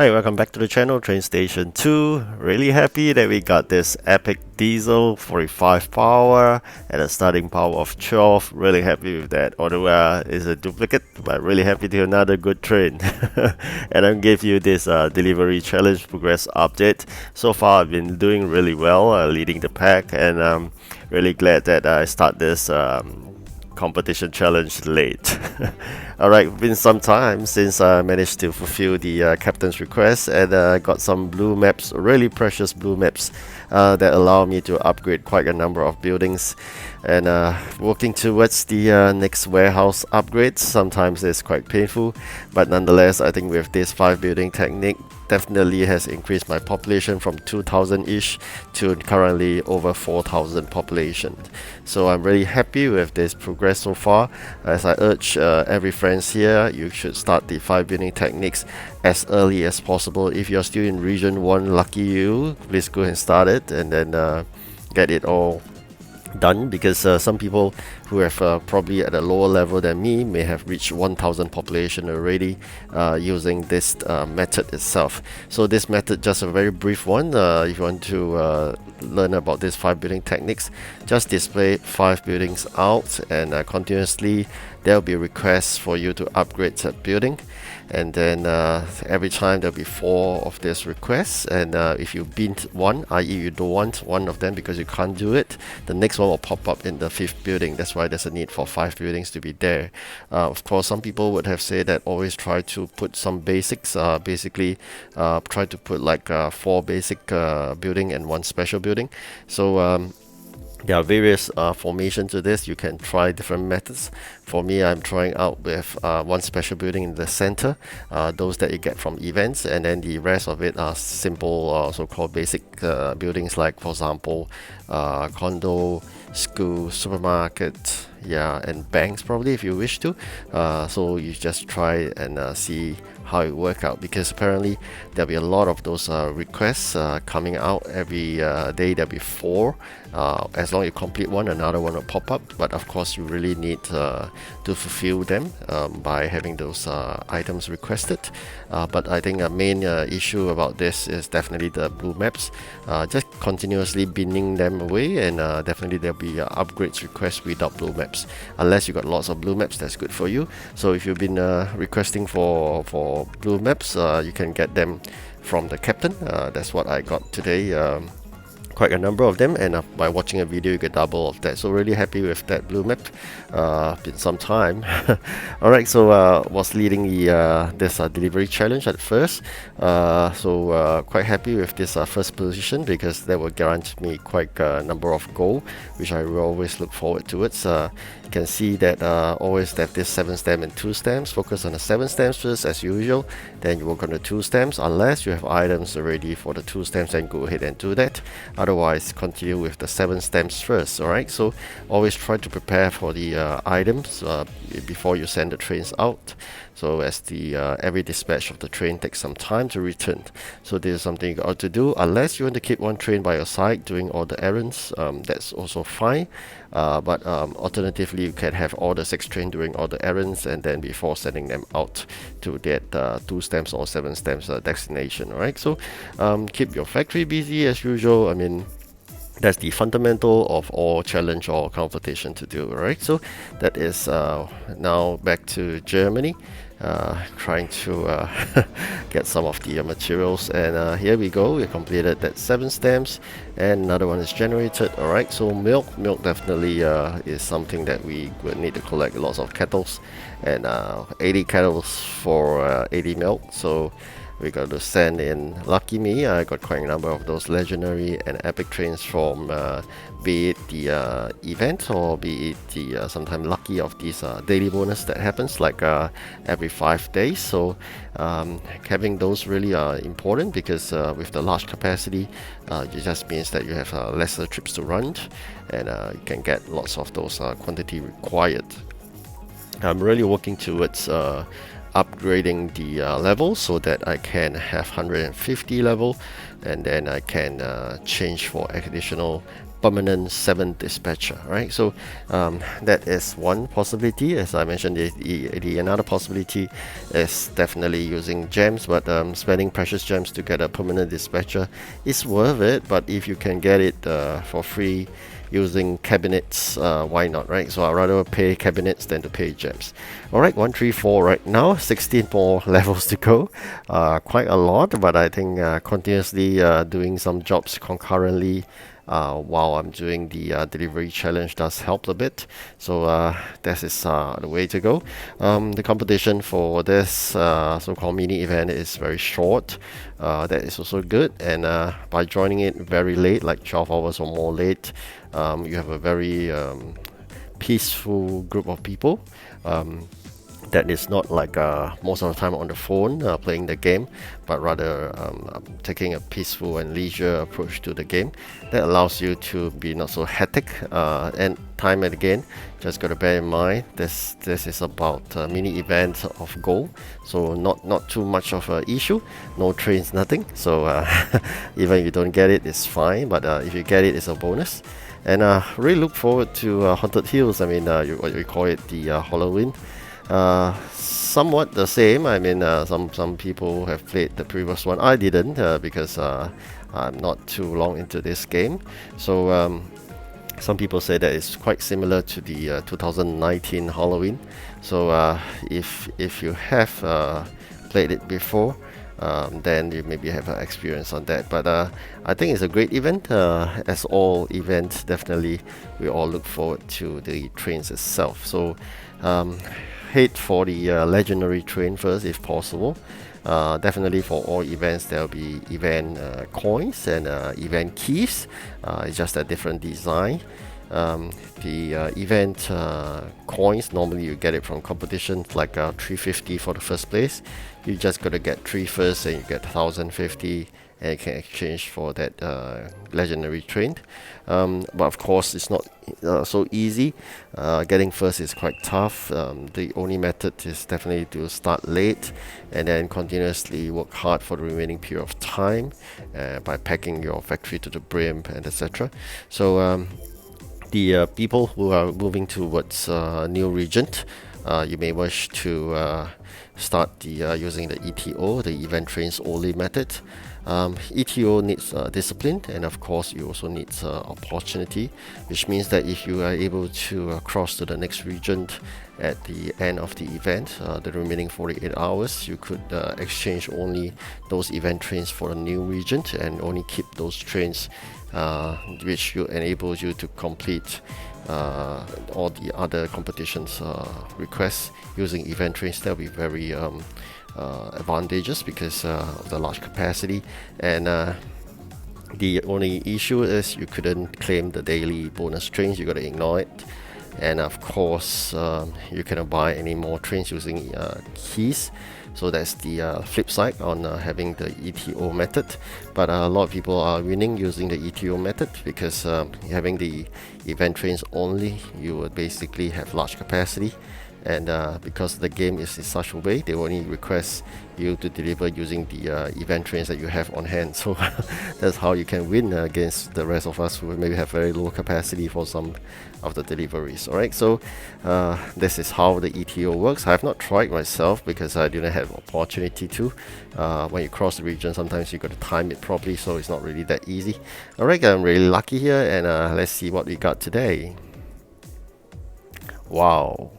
Hi, welcome back to the channel, Train Station 2. Really happy that we got this epic diesel 45 power and a starting power of 12. Really happy with that, although it's a duplicate, but really happy to have another good train. And I'll give you this delivery challenge progress update. So far I've been doing really well, leading the pack, and I'm really glad that I start this competition challenge late. Alright, been some time since I managed to fulfill the captain's request, and got some blue maps, really precious blue maps that allow me to upgrade quite a number of buildings, and working towards the next warehouse upgrades. Sometimes it's quite painful, but nonetheless I think with this 5 building technique definitely has increased my population from 2,000-ish to currently over 4,000 population. So I'm really happy with this progress so far. As I urge every friends here, you should start the 5 building techniques as early as possible. If you're still in region 1, lucky you, please go and start it, and then get it all done, because some people who have probably at a lower level than me may have reached 1,000 population already using this method itself. So this method, just a very brief one. If you want to learn about these 5 building techniques, just display 5 buildings out, and continuously there will be requests for you to upgrade that building, and then every time there'll be 4 of these requests, and if you bint one, i.e. you don't want one of them because you can't do it, the next one will pop up in the 5th building. That's why there's a need for 5 buildings to be there. Of course, some people would have said that always try to put some basics, basically try to put like 4 basic building and 1 special building. So there are various formations to this. You can try different methods. For me, I'm trying out with 1 special building in the center, those that you get from events, and then the rest of it are simple so-called basic buildings, like for example condo, school, supermarket, yeah, and banks probably if you wish to. So you just try and see how it work out, because apparently there'll be a lot of those requests coming out every day. There'll be 4. As long as you complete one, another one will pop up, but of course you really need to fulfill them by having those items requested. But I think a main issue about this is definitely the blue maps. Just continuously binning them away, and definitely there'll be upgrades requests without blue maps. Unless you got lots of blue maps, that's good for you. So if you've been requesting for blue maps, you can get them from the captain. That's what I got today. Quite a number of them, and by watching a video you get double of that. So really happy with that blue map. Been some time. Alright, so was leading the this delivery challenge at first, so quite happy with this first position, because that will guarantee me quite a number of gold, which I will always look forward towards. You can see that always have this 7 stamp and 2 stamps. Focus on the 7 stamps first as usual, then you work on the 2 stamps, unless you have items already for the 2 stamps, then go ahead and do that. Otherwise continue with the 7 stamps first. Alright, so always try to prepare for the items before you send the trains out. So as the every dispatch of the train takes some time to return, so this is something you got to do. Unless you want to keep one train by your side doing all the errands, that's also fine. But alternatively, you can have all the 6 trains doing all the errands, and then before sending them out to get 2 stamps or 7 stamps destination. Alright, so keep your factory busy as usual. I mean, that's the fundamental of all challenge or competition to do, right? So that is now back to Germany, trying to get some of the materials, and here we go. We completed that 7 stamps, and another one is generated. Alright, so milk definitely is something that we will need to collect. Lots of kettles, and 80 kettles for 80 milk. So we got to send in. Lucky me, I got quite a number of those legendary and epic trains from be it the event, or be it the sometimes lucky of these daily bonus that happens like every 5 days. So having those really are important, because with the large capacity, it just means that you have lesser trips to run, and you can get lots of those quantity required. I'm really working towards upgrading the level, so that I can have 150 level, and then I can change for additional permanent 7 dispatcher, right? So that is one possibility. As I mentioned, the another possibility is definitely using gems, but spending precious gems to get a permanent dispatcher is worth it. But if you can get it for free using cabinets, why not, right? So I'd rather pay cabinets than to pay gems. All right, 134 right now, 16 more levels to go. Quite a lot, but I think continuously doing some jobs concurrently while I'm doing the delivery challenge does help a bit. So that is the way to go. The competition for this so-called mini event is very short. That is also good. And by joining it very late, like 12 hours or more late, you have a very peaceful group of people. That is not like most of the time on the phone playing the game, but rather taking a peaceful and leisure approach to the game. That allows you to be not so hectic and time and again. Just got to bear in mind this is about mini event of goal, so not too much of an issue. No trains, nothing. So even if you don't get it, it's fine. But if you get it, it's a bonus. And really look forward to Haunted Hills. I mean, what we call it, the Halloween. Somewhat the same. I mean, some people have played the previous one. I didn't because I'm not too long into this game. So some people say that it's quite similar to the 2019 Halloween. So if you have played it before, then you maybe have an experience on that. But I think it's a great event. As all events, definitely we all look forward to the trains itself. So head for the legendary train first if possible. Definitely for all events there will be event coins and event keys. It's just a different design. The event coins, normally you get it from competitions like 350 for the first place. You just got to get 3 first and you get 1050 and you can exchange for that legendary train. But of course it's not so easy. Getting first is quite tough. The only method is definitely to start late and then continuously work hard for the remaining period of time by packing your factory to the brim and etc. So the people who are moving towards new region, you may wish to start the using the ETO, the event trains only method. ETO needs discipline, and of course you also need opportunity, which means that if you are able to cross to the next region at the end of the event, the remaining 48 hours, you could exchange only those event trains for a new region and only keep those trains which will enable you to complete all the other competitions requests using event trains. That will be very advantageous because of the large capacity. And the only issue is you couldn't claim the daily bonus trains. You got to ignore it. And of course you cannot buy any more trains using keys. So that's the flip side on having the ETO method. But a lot of people are winning using the ETO method because having the event trains only, you would basically have large capacity. And because the game is in such a way, they only request you to deliver using the event trains that you have on hand. So that's how you can win against the rest of us who maybe have very low capacity for some of the deliveries. Alright, so this is how the ETO works. I have not tried myself because I didn't have opportunity to. When you cross the region, sometimes you got to time it properly, so it's not really that easy. Alright, I'm really lucky here, and let's see what we got today. Wow.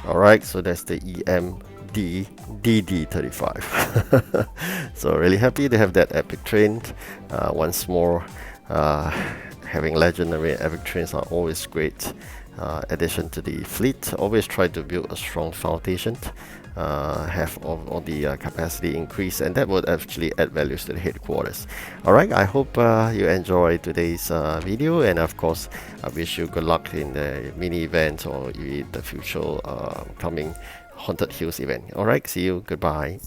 Alright, so that's the EMD DD35. So really happy to have that epic train once more. Having legendary epic trains are always great addition to the fleet. Always try to build a strong foundation, have all the capacity increase, and that would actually add values to the headquarters. Alright, I hope you enjoyed today's video, and of course I wish you good luck in the mini event or the future coming Haunted Hills event. Alright, see you, goodbye.